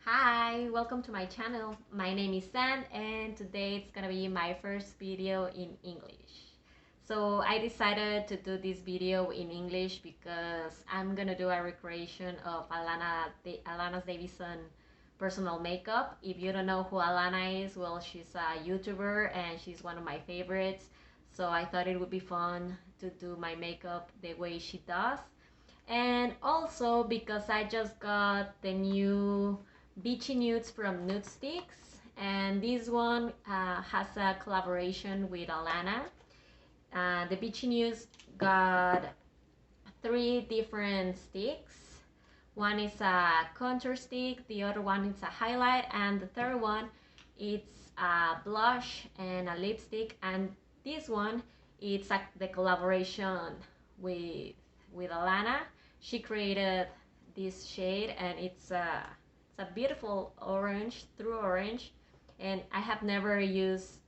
Hi, welcome to my channel. My name is San and today it's gonna be my first video in English. So I decided to do this video in English because I'm gonna do a recreation of Allana's Davison personal makeup. If you don't know who Allana is, well, she's a YouTuber and she's one of my favorites. So I thought it would be fun to do my makeup the way she does. And also because I just got the new Beachy Nudes from Nudestix, and this one has a collaboration with Allana. The Beachy Nudes got three different sticks. One is a contour stick, the other one is a highlight, and the third one it's a blush and a lipstick. And this one it's the collaboration with Allana. She created this shade and it's a beautiful orange, true orange, and I have never used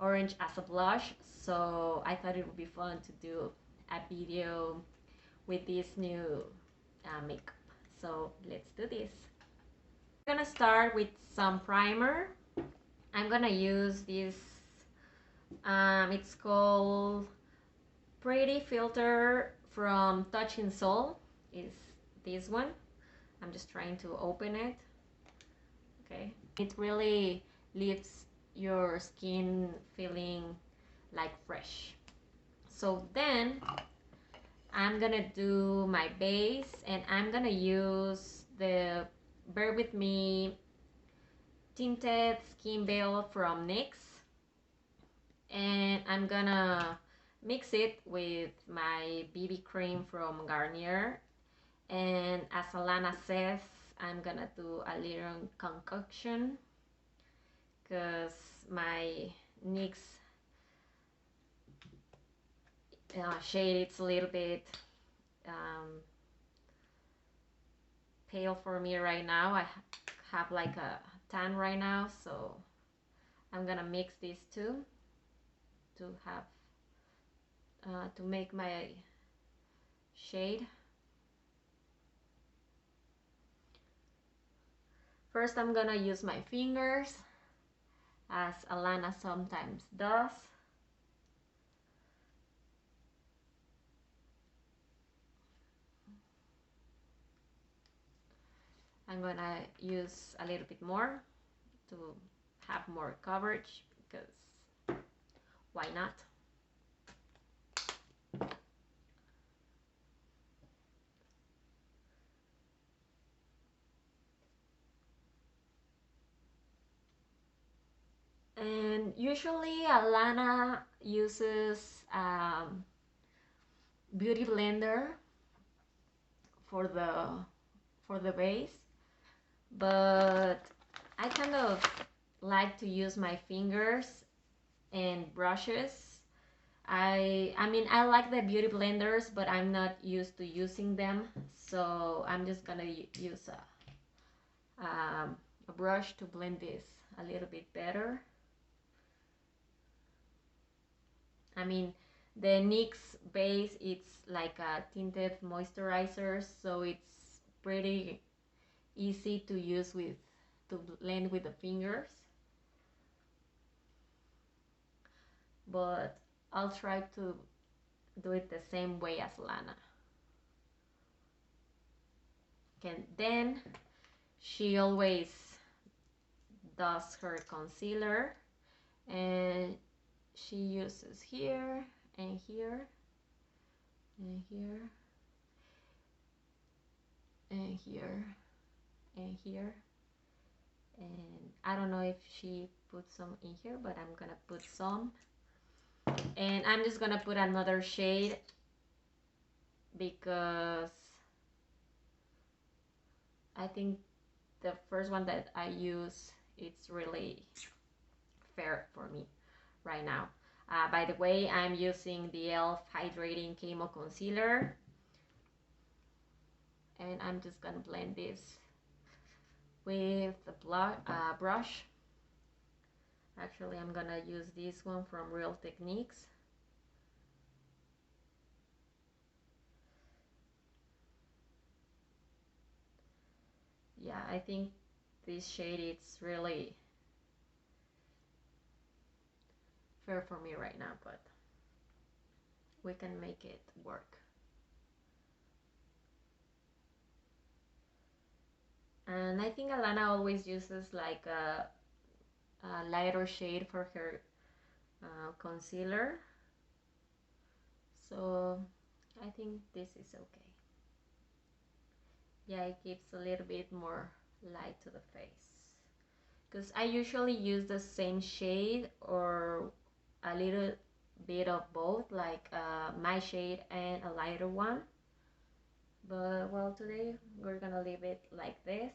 orange as a blush, so I thought it would be fun to do a video with this new makeup. So let's do this. I'm gonna start with some primer. I'm gonna use this, it's called Pretty Filter from Touching Soul. Is this one. I'm just trying to open it. Okay, it really leaves your skin feeling like fresh. So then I'm gonna do my base and I'm gonna use the Bear With Me Tinted Skin Veil from NYX, and I'm gonna mix it with my BB cream from Garnier. And as Allana says, I'm gonna do a little concoction because my NYX shade is a little bit pale for me right now. I have like a tan right now, so I'm gonna mix these two to have to make my shade. First, I'm gonna use my fingers, as Allana sometimes does. I'm gonna use a little bit more to have more coverage because why not? And usually Allana uses beauty blender for the base, but I kind of like to use my fingers and brushes. I mean I like the beauty blenders, but I'm not used to using them, so I'm just gonna use a brush to blend this a little bit better. I mean, the NYX base, it's like a tinted moisturizer, so it's pretty easy to use to blend with the fingers. But I'll try to do it the same way as Lana. And then she always does her concealer, and she uses here and here and here and here and here, and I don't know if she put some in here, but I'm gonna put some. And I'm just gonna put another shade because I think the first one that I use, it's really fair for me right now. By the way, I'm using the e.l.f. Hydrating Camo Concealer, and I'm just gonna blend this with the brush. Actually, I'm gonna use this one from Real Techniques. Yeah, I think this shade it's really fair for me right now, but we can make it work. And I think Allana always uses like a lighter shade for her concealer, so I think this is okay. Yeah, it gives a little bit more light to the face, because I usually use the same shade or a little bit of both, like my shade and a lighter one. But well, today we're gonna leave it like this.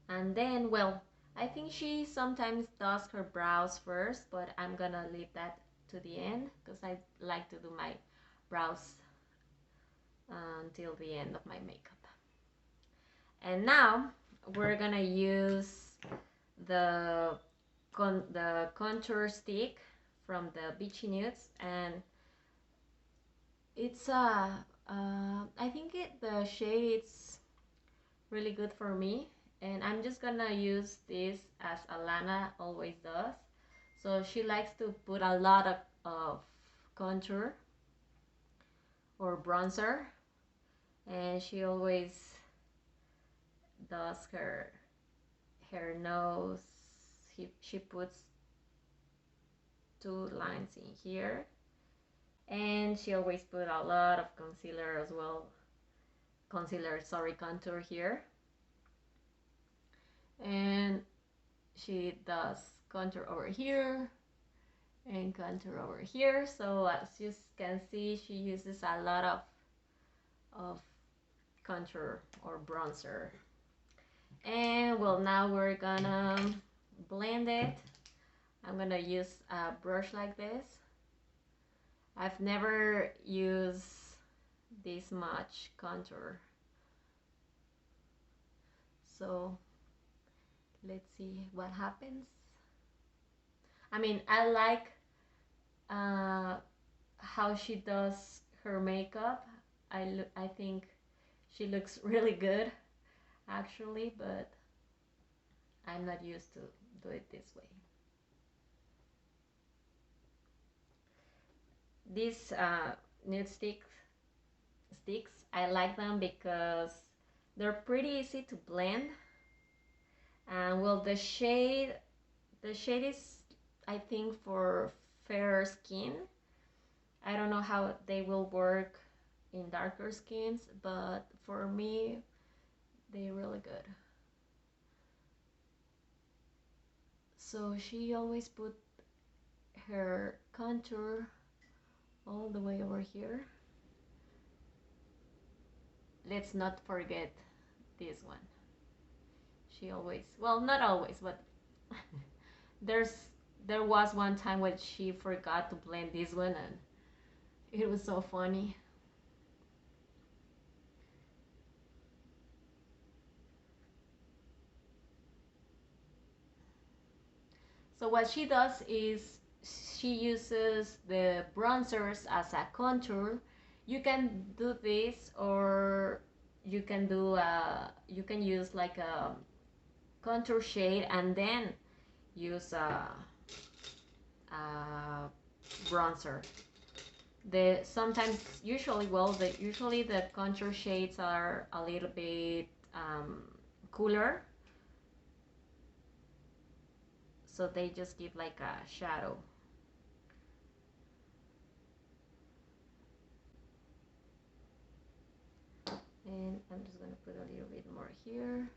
And then, well, I think she sometimes does her brows first, but I'm gonna leave that to the end because I like to do my brows until the end of my makeup. And now we're gonna use the contour stick from the Beachy Nudes, and it's I think the shade is really good for me, and I'm just gonna use this as Allana always does. So she likes to put a lot of contour or bronzer, and she always does her nose. She puts 2 lines in here, and she always put a lot of concealer as well. Contour here. And she does contour over here and contour over here. So as you can see, she uses a lot of contour or bronzer. And well, now we're gonna blend it. I'm gonna use a brush like this. I've never used this much contour, so let's see what happens. I mean, I like how she does her makeup. I think she looks really good actually, but I'm not used to do it this way. These Nudestix sticks, I like them because they're pretty easy to blend. And well, the shade is, I think, for fair skin. I don't know how they will work in darker skins, but for me, they're really good. So she always put her contour all the way over here. Let's not forget this one. She always, well, not always, but there was one time when she forgot to blend this one, and it was so funny. So what she does is she uses the bronzers as a contour. You can do this, or you can do you can use like a contour shade and then use a bronzer. Usually the contour shades are a little bit cooler, so they just give like a shadow. And I'm just gonna put a little bit more here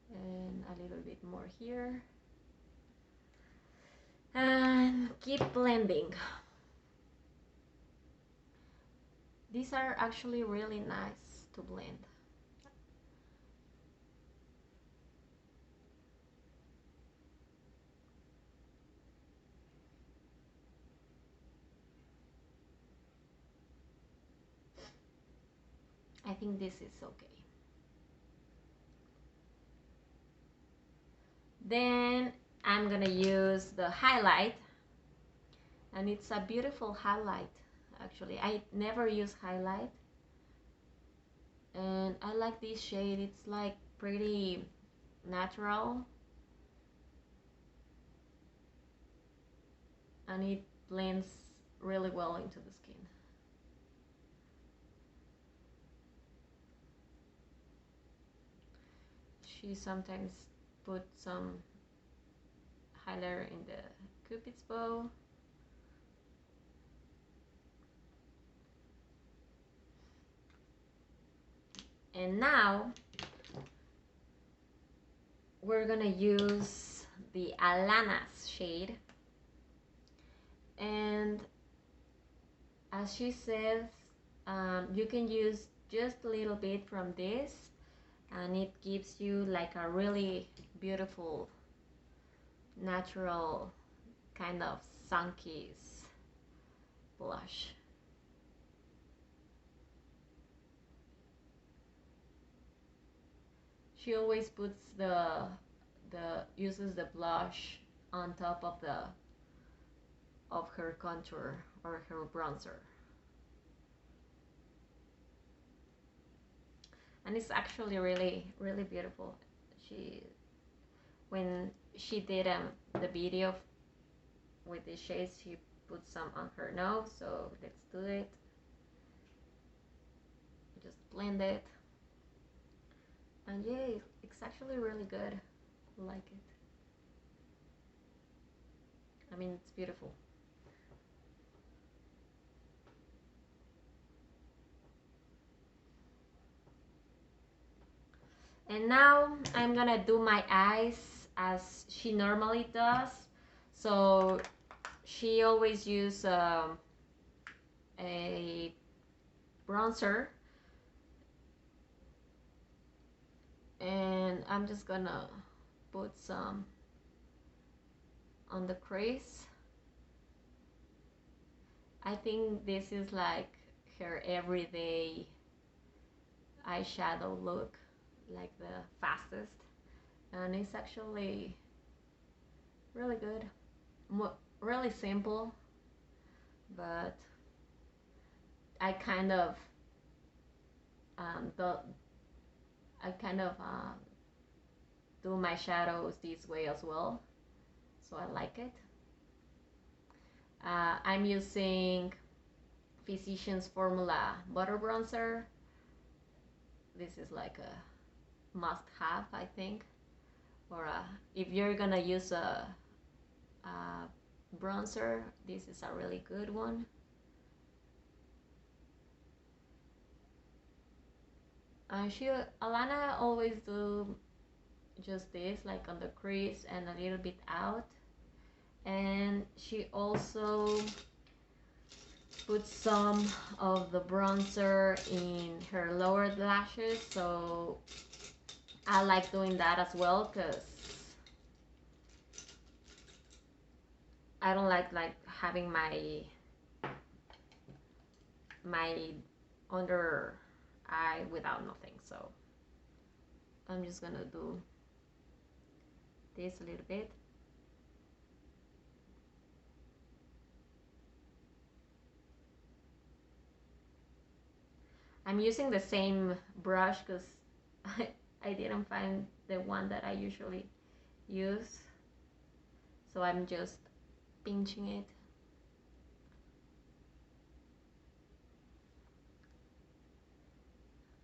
and a little bit more here and keep blending. These are actually really nice to blend. I think this is okay. Then I'm gonna use the highlight, and it's a beautiful highlight. Actually, I never use highlight, and I like like this shade. It's like pretty natural and it blends really well into the skin. She sometimes put some highlighter in the Cupid's bow. And now we're gonna use the Allana's shade. And as she says, you can use just a little bit from this and it gives you like a really beautiful natural kind of sun-kissed blush. She always puts uses the blush on top of her contour or her bronzer. And it's actually really beautiful. When she did the video with the shades, she put some on her nose, so let's do it. Just blend it. And yeah, it's actually really good. I like it. I mean, it's beautiful. And now I'm gonna do my eyes as she normally does. So she always uses a bronzer, and I'm just gonna put some on the crease. I think this is like her everyday eyeshadow look, like the fastest, and it's actually really good. Really simple, but I kind of do my shadows this way as well, so I like it. I'm using Physicians Formula Butter Bronzer. This is like a must-have, I think, or if you're gonna use a bronzer, this is a really good one. Allana always do just this, like on the crease and a little bit out, and she also puts some of the bronzer in her lower lashes, so I like doing that as well because I don't like having my under eye without nothing, so I'm just gonna do this a little bit. I'm using the same brush because I didn't find the one that I usually use, so I'm just pinching it.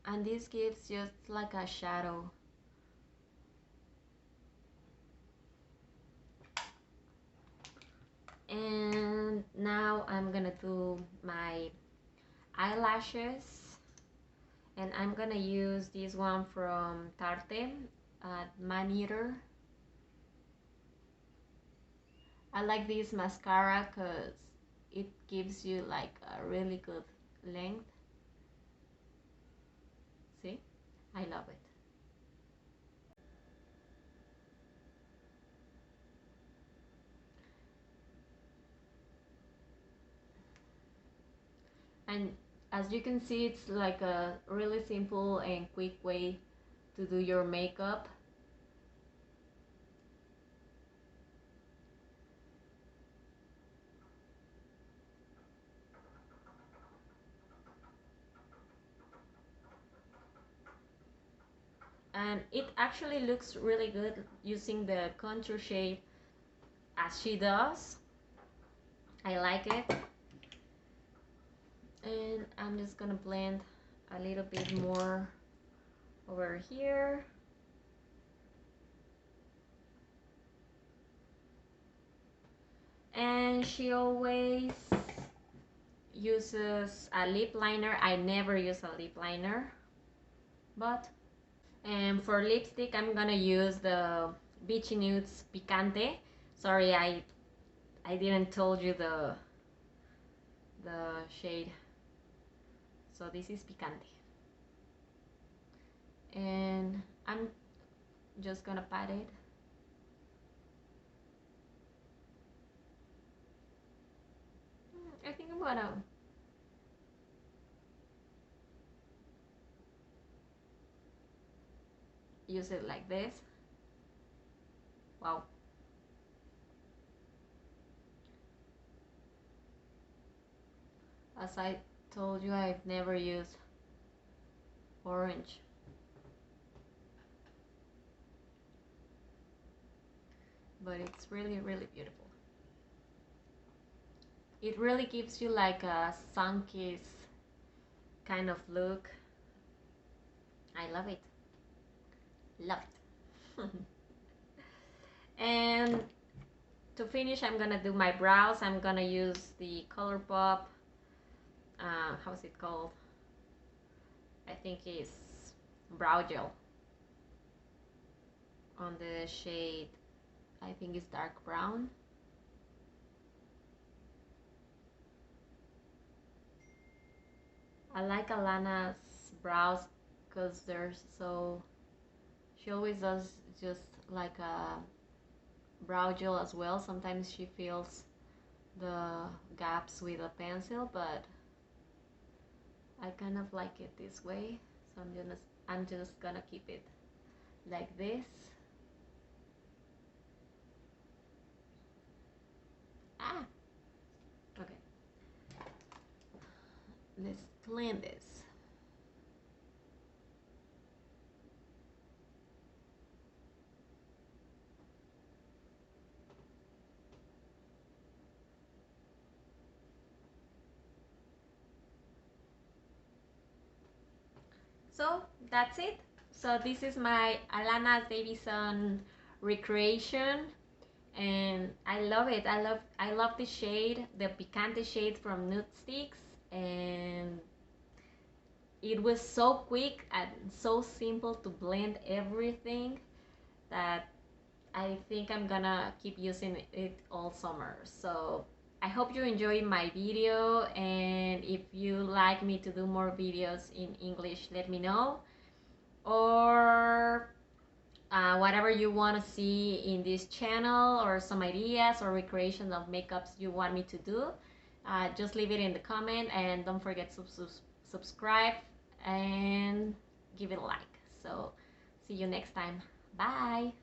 And this gives just like a shadow. And now I'm gonna do my eyelashes, and I'm gonna use this one from Tarte, Man Eater. I like this mascara because it gives you like a really good length. See? I love it. And as you can see, it's like a really simple and quick way to do your makeup. and it actually looks really good using the contour shade as she does. I like it. And I'm just gonna blend a little bit more over here. And she always uses a lip liner. I never use a lip liner, but and for lipstick I'm gonna use the Beachy Nudes Picante. Sorry, I didn't told you the shade. So this is Picante, and I'm just gonna pat it. I think I'm gonna use it like this. Wow. As I told you, I've never used orange. But it's really, really beautiful. It really gives you like a sun-kissed kind of look. I love it. Love it. And to finish, I'm gonna do my brows. I'm gonna use the ColourPop, how's it called? I think it's brow gel on the shade, I think it's dark brown. I like Allana's brows because they're so, she always does just like a brow gel as well. Sometimes she fills the gaps with a pencil, but I kind of like it this way, so I'm just gonna keep it like this. Ah, okay. Let's clean this. So that's it. So this is my Allana Davison recreation, and I love it. I love the shade, the Picante shade from Nudestix, and it was so quick and so simple to blend everything that I think I'm gonna keep using it all summer. So I hope you enjoyed my video, and if you like me to do more videos in English, let me know. Or whatever you want to see in this channel, or some ideas or recreations of makeups you want me to do, just leave it in the comment, and don't forget to subscribe and give it a like. So see you next time. Bye.